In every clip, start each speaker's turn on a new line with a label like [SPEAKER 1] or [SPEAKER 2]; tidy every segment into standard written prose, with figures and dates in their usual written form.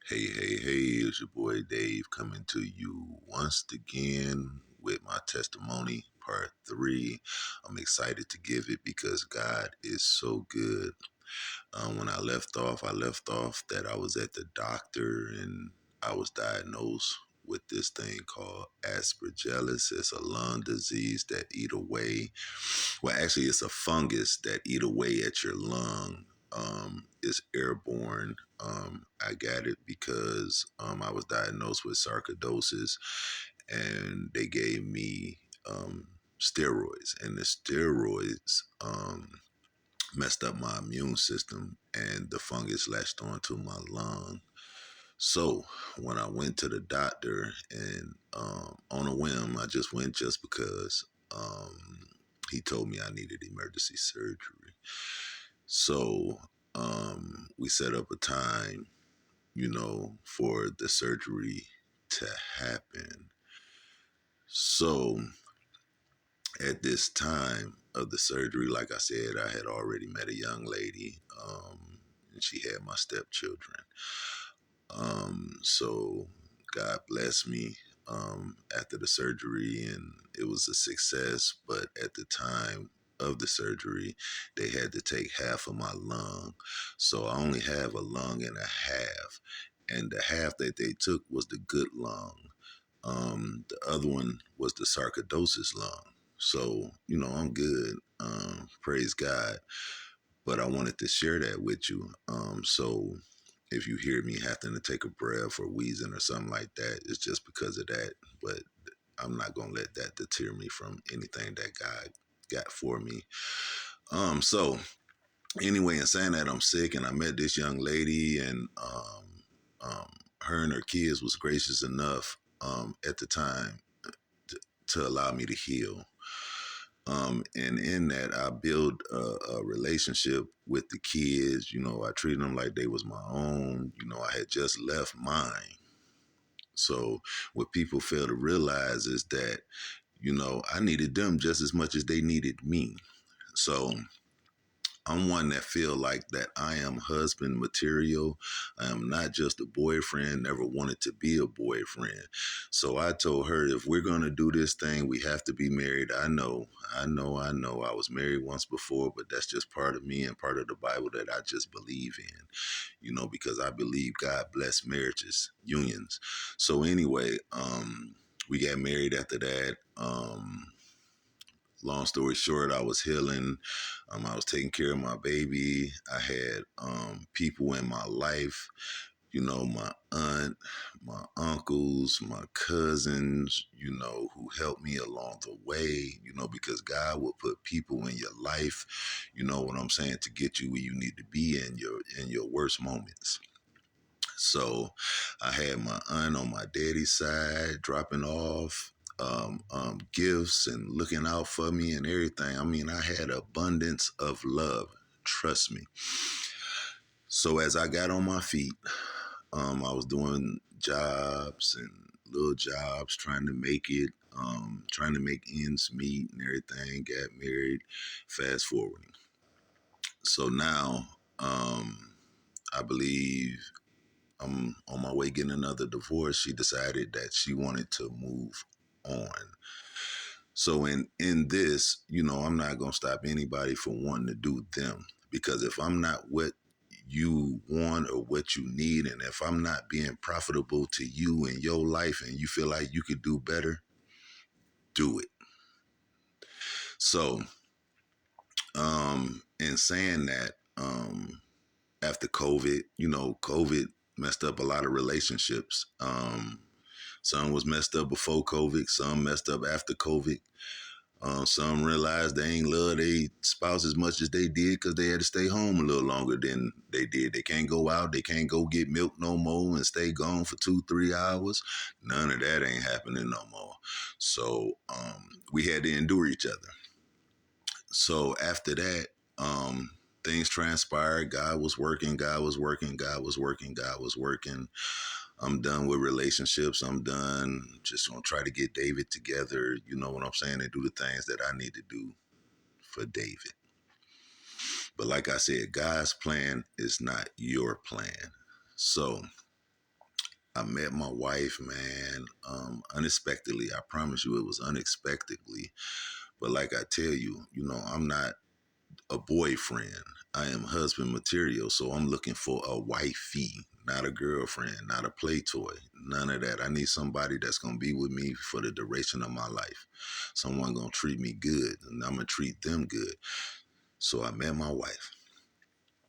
[SPEAKER 1] Hey, it's your boy Dave coming to you once again with my testimony, part three. I'm excited to give it because God is so good. When I left off that I was at the doctor and I was diagnosed with this thing called Aspergillus. It's a lung disease that eat away. Well, actually, it's a fungus that eat away at your lung. It's airborne. I got it because I was diagnosed with sarcoidosis, and they gave me steroids, and the steroids messed up my immune system, and the fungus latched onto my lung. So when I went to the doctor, and on a whim, I just went just because he told me I needed emergency surgery. So we set up a time, for the surgery to happen. So at this time of the surgery, like I said, I had already met a young lady, and she had my stepchildren. So God blessed me after the surgery, and it was a success. But at the time of the surgery, they had to take half of my lung. So I only have a lung and a half. And the half that they took was the good lung. The other one was the sarcoidosis lung. So, I'm good. Praise God. But I wanted to share that with you. So if you hear me having to take a breath or wheezing or something like that, it's just because of that. But I'm not gonna let that deter me from anything that God got for me. So anyway, in saying that, I'm sick, and I met this young lady, and her and her kids was gracious enough at the time to allow me to heal. And in that, I built a relationship with the kids. I treated them like they was my own. I had just left mine. So what people fail to realize is that, I needed them just as much as they needed me. So I'm one that feel like that I am husband material. I am not just a boyfriend, never wanted to be a boyfriend. So I told her, if we're going to do this thing, we have to be married. I know. I was married once before, but that's just part of me and part of the Bible that I just believe in, because I believe God bless marriages, unions. So anyway, we got married after that. Long story short, I was healing. I was taking care of my baby. I had people in my life, my aunt, my uncles, my cousins, who helped me along the way, because God will put people in your life, you know what I'm saying, to get you where you need to be in your worst moments. So I had my aunt on my daddy's side dropping off gifts and looking out for me and everything. I mean, I had abundance of love. Trust me. So as I got on my feet, I was doing jobs and little jobs, trying to make it, trying to make ends meet and everything. Got married, fast forwarding. So now, I believe I'm on my way getting another divorce. She decided that she wanted to move on. So in this, I'm not gonna stop anybody from wanting to do them, because if I'm not what you want or what you need, and if I'm not being profitable to you in your life, and you feel like you could do better, do it. So in saying that, after COVID, COVID messed up a lot of relationships. Some was messed up before COVID, some messed up after COVID. Some realized they ain't love their spouse as much as they did because they had to stay home a little longer than they did. They can't go out, they can't go get milk no more and stay gone for 2-3 hours. None of that ain't happening no more. So we had to endure each other. So after that, things transpired. God was working, God was working, God was working, God was working. I'm done with relationships. I'm done. Just gonna try to get David together. You know what I'm saying? And do the things that I need to do for David. But like I said, God's plan is not your plan. So I met my wife, man, unexpectedly. I promise you, it was unexpectedly. But like I tell you, I'm not a boyfriend. I am husband material, so I'm looking for a wifey, not a girlfriend, not a play toy, none of that. I need somebody that's gonna be with me for the duration of my life. Someone gonna treat me good, and I'm gonna treat them good. So I met my wife,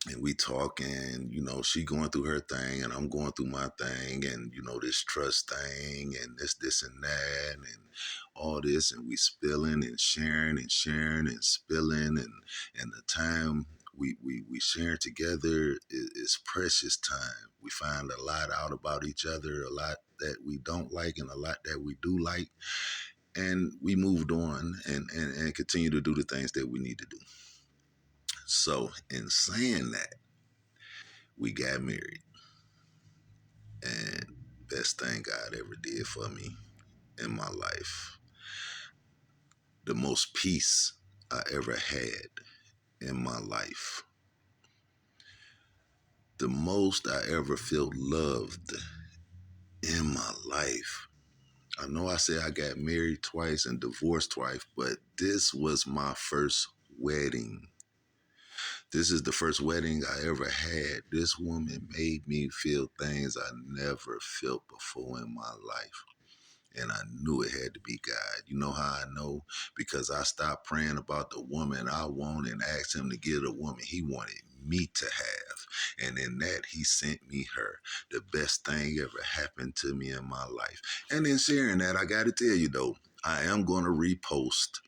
[SPEAKER 1] and we talking, she going through her thing and I'm going through my thing, and this trust thing and this and that and all this, and we spilling and sharing and spilling, and the time we sharing together is precious time. We find a lot out about each other, a lot that we don't like and a lot that we do like, and we moved on and continue to do the things that we need to do. So in saying that, we got married, and best thing God ever did for me in my life. The most peace I ever had in my life. The most I ever felt loved in my life. I know I said I got married twice and divorced twice, but this was my first wedding. This is the first wedding I ever had. This woman made me feel things I never felt before in my life. And I knew it had to be God. You know how I know? Because I stopped praying about the woman I want and asked him to get a woman he wanted me to have. And in that, he sent me her. The best thing ever happened to me in my life. And in sharing that, I got to tell you though, I am going to repost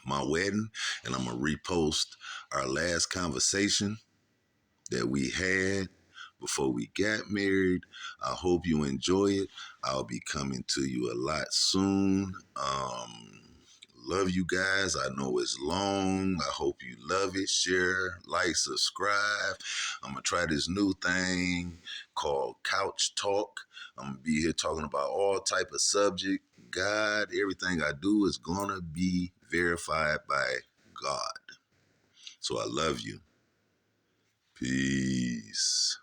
[SPEAKER 1] my wedding, and I'm going to repost our last conversation that we had before we got married. I hope you enjoy it. I'll be coming to you a lot soon. Love you guys. I know it's long. I hope you love it. Share, like, subscribe. I'm going to try this new thing called Couch Talk. I'm going to be here talking about all type of subject. God, everything I do is going to be verified by God. So I love you. Peace.